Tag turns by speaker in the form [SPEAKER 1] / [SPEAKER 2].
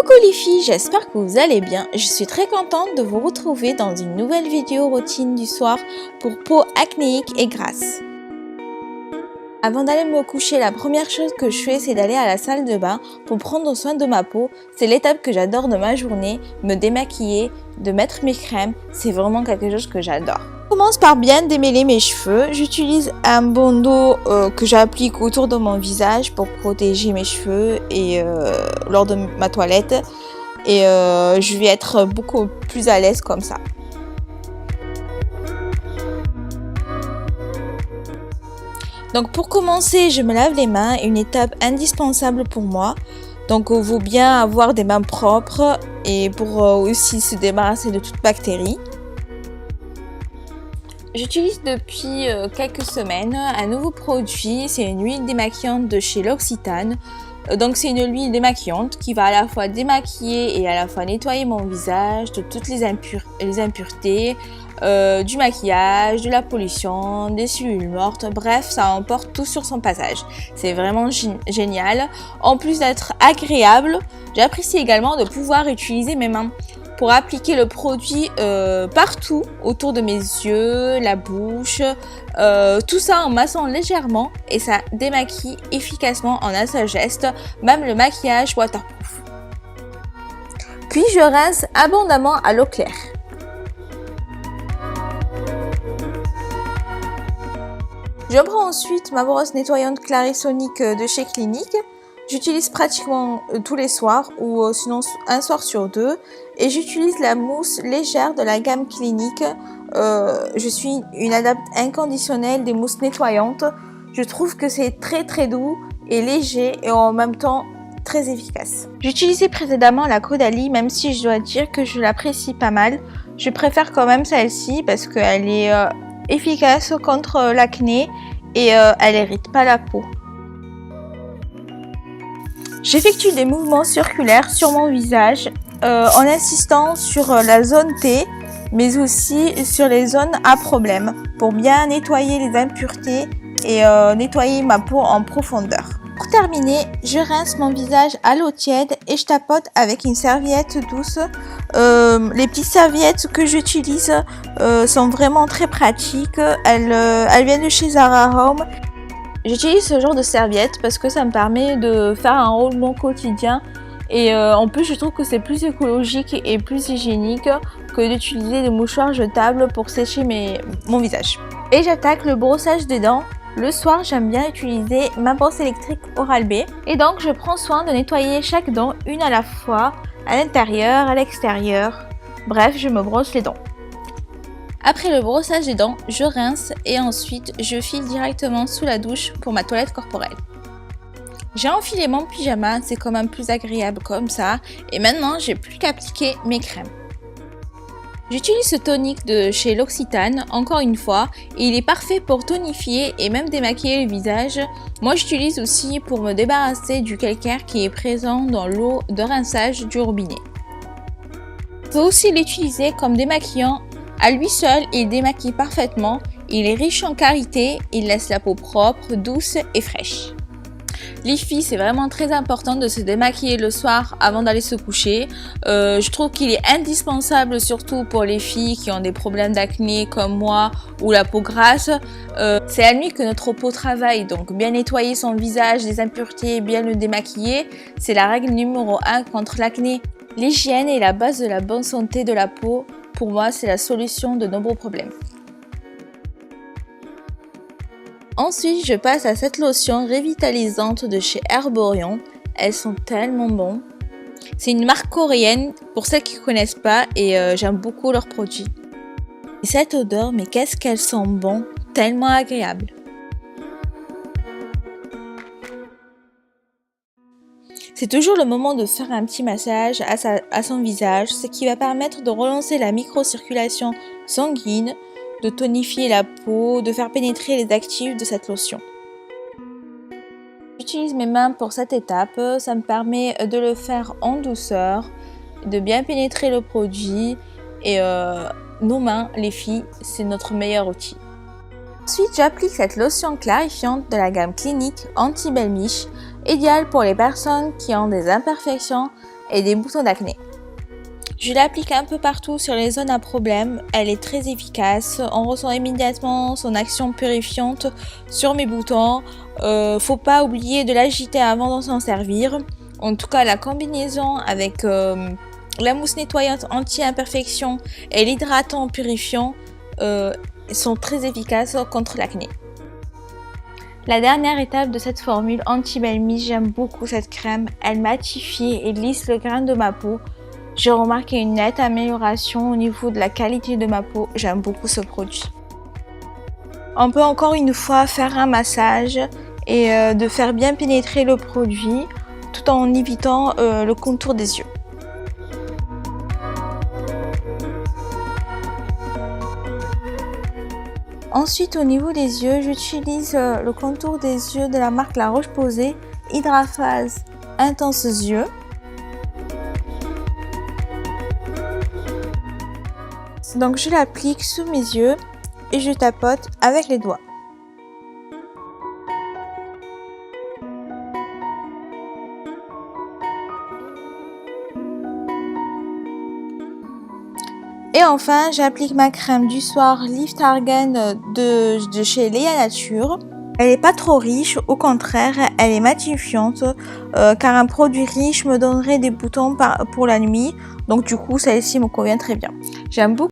[SPEAKER 1] Coucou les filles, j'espère que vous allez bien. Je suis très contente de vous retrouver dans une nouvelle vidéo routine du soir pour peau acnéique et grasse. Avant d'aller me coucher, la première chose que je fais, c'est d'aller à la salle de bain pour prendre soin de ma peau. C'est l'étape que j'adore de ma journée, me démaquiller, de mettre mes crèmes. C'est vraiment quelque chose que j'adore. Je commence par bien démêler mes cheveux. J'utilise un bandeau que j'applique autour de mon visage pour protéger mes cheveux et lors de ma toilette. Et je vais être beaucoup plus à l'aise comme ça. Donc pour commencer, je me lave les mains, une étape indispensable pour moi. Donc il vaut bien avoir des mains propres et pour aussi se débarrasser de toute bactérie. J'utilise depuis quelques semaines un nouveau produit, c'est une huile démaquillante de chez L'Occitane. Donc c'est une huile démaquillante qui va à la fois démaquiller et à la fois nettoyer mon visage de toutes les impuretés, du maquillage, de la pollution, des cellules mortes, bref, ça emporte tout sur son passage. C'est vraiment génial. En plus d'être agréable, j'apprécie également de pouvoir utiliser mes mains pour appliquer le produit partout autour de mes yeux, la bouche, tout ça en massant légèrement et ça démaquille efficacement en un seul geste, même le maquillage waterproof. Puis je rince abondamment à l'eau claire. Je prends ensuite ma brosse nettoyante Clarisonic de chez Clinique. J'utilise pratiquement tous les soirs ou sinon un soir sur deux. Et j'utilise la mousse légère de la gamme Clinique. Je suis une adepte inconditionnelle des mousses nettoyantes. Je trouve que c'est très doux et léger et en même temps très efficace. J'utilisais précédemment la Caudalie, même si je dois dire que je l'apprécie pas mal. Je préfère quand même celle-ci parce qu'elle est efficace contre l'acné et elle n'irrite pas la peau. J'effectue des mouvements circulaires sur mon visage en insistant sur la zone T mais aussi sur les zones à problème pour bien nettoyer les impuretés et nettoyer ma peau en profondeur. Pour terminer, je rince mon visage à l'eau tiède et je tapote avec une serviette douce. Les petites serviettes que j'utilise sont vraiment très pratiques. Elles viennent de chez Zara Home. J'utilise ce genre de serviette parce que ça me permet de faire un roulement quotidien et en plus je trouve que c'est plus écologique et plus hygiénique que d'utiliser des mouchoirs jetables pour sécher mon visage. Et j'attaque le brossage des dents. Le soir, j'aime bien utiliser ma brosse électrique Oral-B et donc je prends soin de nettoyer chaque dent une à la fois, à l'intérieur, à l'extérieur. Bref, je me brosse les dents. Après le brossage des dents, je rince et ensuite je file directement sous la douche pour ma toilette corporelle. J'ai enfilé mon pyjama, c'est quand même plus agréable comme ça et maintenant j'ai plus qu'à appliquer mes crèmes. J'utilise ce tonique de chez L'Occitane, encore une fois, et il est parfait pour tonifier et même démaquiller le visage. Moi j'utilise aussi pour me débarrasser du calcaire qui est présent dans l'eau de rinçage du robinet. On peut aussi l'utiliser comme démaquillant. À lui seul, il démaquille parfaitement, il est riche en karité, il laisse la peau propre, douce et fraîche. Les filles, c'est vraiment très important de se démaquiller le soir avant d'aller se coucher. Je trouve qu'il est indispensable surtout pour les filles qui ont des problèmes d'acné comme moi ou la peau grasse. C'est la nuit que notre peau travaille, donc bien nettoyer son visage des impuretés, bien le démaquiller, c'est la règle numéro 1 contre l'acné. L'hygiène est la base de la bonne santé de la peau. Pour moi, c'est la solution de nombreux problèmes. Ensuite, je passe à cette lotion revitalisante de chez Herborian. Elles sont tellement bonnes. C'est une marque coréenne pour celles qui ne connaissent pas et j'aime beaucoup leurs produits. Et cette odeur, mais qu'est-ce qu'elles sont bonnes, tellement agréables. C'est toujours le moment de faire un petit massage à son visage, ce qui va permettre de relancer la microcirculation sanguine, de tonifier la peau, de faire pénétrer les actifs de cette lotion. J'utilise mes mains pour cette étape, ça me permet de le faire en douceur, de bien pénétrer le produit et nos mains, les filles, c'est notre meilleur outil. Ensuite, j'applique cette lotion clarifiante de la gamme Clinique Anti-Belle Miche, idéale pour les personnes qui ont des imperfections. et des boutons d'acné. Je l'applique un peu partout sur les zones à problème, elle est très efficace, on ressent immédiatement son action purifiante sur mes boutons, faut pas oublier de l'agiter avant de s'en servir. En tout cas la combinaison avec la mousse nettoyante anti-imperfection et l'hydratant purifiant sont très efficaces contre l'acné. La dernière étape de cette formule anti-belmise, j'aime beaucoup cette crème, elle matifie et lisse le grain de ma peau. J'ai remarqué une nette amélioration au niveau de la qualité de ma peau, j'aime beaucoup ce produit. On peut encore une fois faire un massage et de faire bien pénétrer le produit tout en évitant le contour des yeux. Ensuite, au niveau des yeux, j'utilise le contour des yeux de la marque La Roche-Posay, Hydraphase Intense Yeux. Donc je l'applique sous mes yeux et je tapote avec les doigts. Et enfin, j'applique ma crème du soir Lift Argan de chez Léa Nature. Elle n'est pas trop riche, au contraire, elle est matifiante car un produit riche me donnerait des boutons pour la nuit. Donc du coup, celle-ci me convient très bien. J'aime beaucoup.